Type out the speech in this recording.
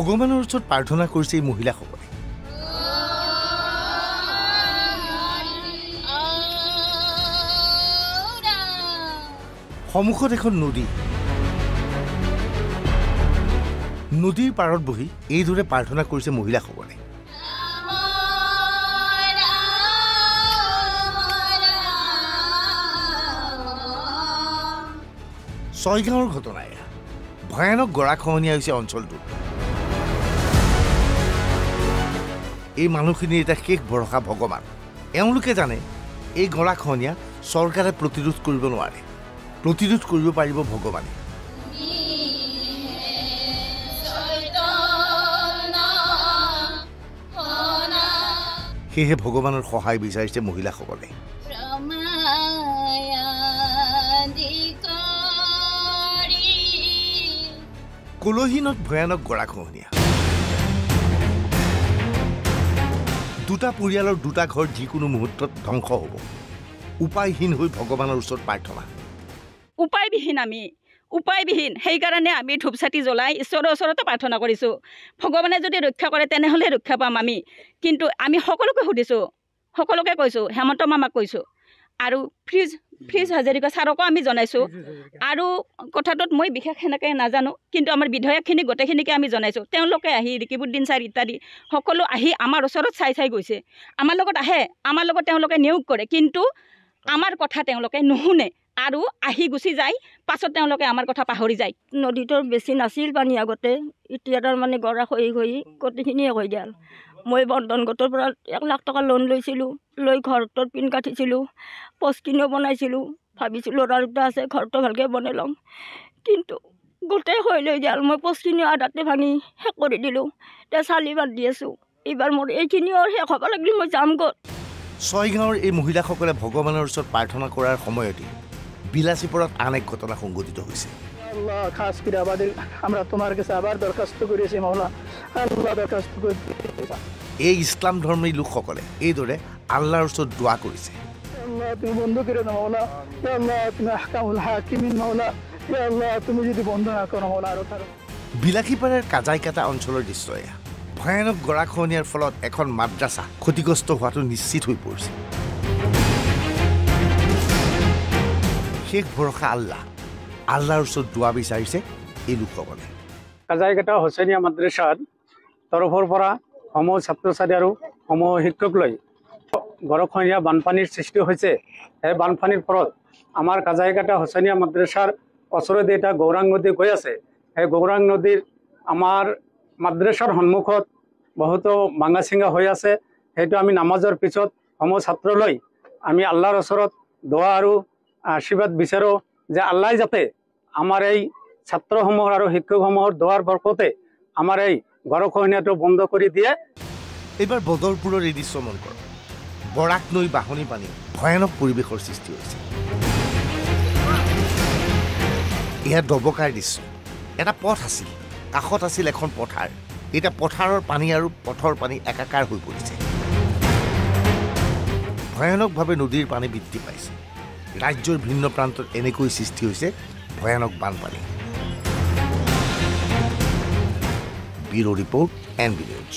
ভগৱানৰ ওচৰত প্ৰাৰ্থনা কৰিছে এই মহিলাসকলে। সন্মুখত এখন নদী। নদীৰ পাৰত বহি এইদৰে প্ৰাৰ্থনা কৰিছে মহিলাসকলে। ছয়গাঁৱৰ ঘটনা এয়া। ভয়ানক গৰাখহনীয়া হৈছে অঞ্চলটোত। এই মানুহখিনিৰ এটা শেষ ভৰসা ভগৱান। এওঁলোকে জানে এই গৰাখহনীয়া চৰকাৰে প্ৰতিৰোধ কৰিব নোৱাৰে, প্ৰতিৰোধ কৰিব পাৰিব ভগৱানে। সেয়েহে ভগৱানৰ সহায় বিচাৰিছে মহিলাসকলে। কলহীনত ভয়ানক গৰাখহনীয়া। দুটা পৰিয়ালৰ দুটা ঘৰ যিকোনো মুহূৰ্তত ধ্বংস হ'ব। উপায়হীন হৈ ভগৱানৰ ওচৰত প্ৰাৰ্থনা। উপায়বিহীন সেইকাৰণে আমি ধূপ চাতি জ্বলাই ঈশ্বৰৰ ওচৰতে প্ৰাৰ্থনা কৰিছোঁ। ভগৱানে যদি ৰক্ষা কৰে তেনেহ'লে ৰক্ষা পাম আমি। কিন্তু আমি সকলোকে সুধিছোঁ, সকলোকে কৈছোঁ, হেমন্ত মামাক কৈছোঁ, আৰু ফ্ৰিজ হাজৰিকা ছাৰকো আমি জনাইছোঁ। আৰু কথাটোত মই বিশেষ সেনেকৈ নাজানো, কিন্তু আমাৰ বিধায়কখিনি গোটেইখিনিকে আমি জনাইছোঁ। তেওঁলোকে আহি ৰিকিবুদ্দিন ছাৰ ইত্যাদি সকলো আহি আমাৰ ওচৰত চাই গৈছে। আমাৰ লগত আহে, আমাৰ লগত তেওঁলোকে নিয়োগ কৰে, কিন্তু আমাৰ কথা তেওঁলোকে নুশুনে আৰু আহি গুচি যায়। পাছত তেওঁলোকে আমাৰ কথা পাহৰি যায়। নদীটো বেছি নাছিল পানী আগতে, এতিয়া তাৰমানে গৰা খহি গোটেইখিনিয়ে হৈ গ'ল। মই বন্ধন গোটৰ পৰা 1 লাখ টকা লোন লৈছিলোঁ, লৈ ঘৰটোৰ পিন কাটিছিলোঁ, পষ্টখিনিও বনাইছিলোঁ। ভাবিছিলোঁ ল'ৰা দুটা আছে, ঘৰটো ভালকৈ বনাই ল'ম, কিন্তু গোটেই হৈ লৈ গ'ল। মই পষ্টখিনিও আধাতে ভাঙি শেষ কৰি দিলোঁ। এতিয়া চালি বান্ধি আছোঁ। এইবাৰ মোৰ এইখিনিও শেষ হ'ব লাগিলে মই যাম ক'ত। ছয়গাঁৱৰ এই মহিলাসকলে ভগৱানৰ ওচৰত প্ৰাৰ্থনা কৰাৰ সময়তে বিলাসীপুৰত আন এক ঘটনা সংঘটিত হৈছে। আল্লাহ খাস করে আমরা তোমার কাছে আবার দরখাস্ত করেছি মাওলা, আল্লাহ দরখাস্ত করে এই ইছলাম ধৰ্মী লোকসকলে এইদৰে আল্লাহৰ ওচৰত দোৱা কৰিছে। আল্লাহ তুমি বন্ধ করে দাও মাওলা, ইয়া আল্লাহ তুমি আহকামুল হাকিমিন মাওলা, ইয়া আল্লাহ তুমি যদি বন্ধ না করো মাওলা আৰু বিলাসীপাৰাৰ কাজাইকাটা অঞ্চলৰ দৃশ্য এয়া। ভয়ানক গৰাখহনীয়াৰ ফলত এখন মাদ্ৰাছা ক্ষতিগ্ৰস্ত হোৱাটো নিশ্চিত হৈ পৰিছে। শেষ ভৰসা আল্লাহৰ ওচৰত দোৱা বিচাৰিছে এই লোকসকলে। কাজাইকাটা হুচেইনিয়া মাদ্ৰাছাৰ তৰফৰ পৰা সমূহ ছাত্ৰ ছাত্ৰী আৰু সমূহ শিক্ষক লৈ গৰাখহনীয়া বানপানীৰ সৃষ্টি হৈছে। সেই বানপানীৰ ফলত আমাৰ কাজাইকাটা হুচেইনিয়া মাদ্ৰাছাৰ ওচৰতে এটা গৌৰাং নদী গৈ আছে। সেই গৌৰাং নদীৰ আমাৰ মাদ্ৰাছাৰ সন্মুখত বহুতো ভাঙা চিঙা হৈ আছে। সেইটো আমি নামাজৰ পিছত সমূহ ছাত্ৰ লৈ আমি আল্লাহৰ ওচৰত দোৱা আৰু আশীৰ্বাদ বিচাৰোঁ যে আল্লাহ যাতে আমাৰ এই ছাত্ৰসমূহৰ আৰু শিক্ষকসমূহৰ দোৱাৰ বৰকতে আমাৰ এই গৰাখহনীয়াটো বন্ধ কৰি দিয়ে। এইবাৰ বদৰপুৰৰ এই দৃশ্য মন কৰক। বৰাক নৈ বাঢ়নি পানী ভয়ানক পৰিৱেশৰ সৃষ্টি হৈছে। এয়া ডবকাৰ দৃশ্য। এটা পথ আছিল, কাষত আছিল এখন পথাৰ। এতিয়া পথাৰৰ পানী আৰু পথৰ পানী একাকাৰ হৈ পৰিছে। ভয়ানকভাৱে নদীৰ পানী বৃদ্ধি পাইছে। ৰাজ্যৰ ভিন্ন প্ৰান্তত এনেকৈ সৃষ্টি হৈছে ভয়ানক বানপানী। Bureau report NB news.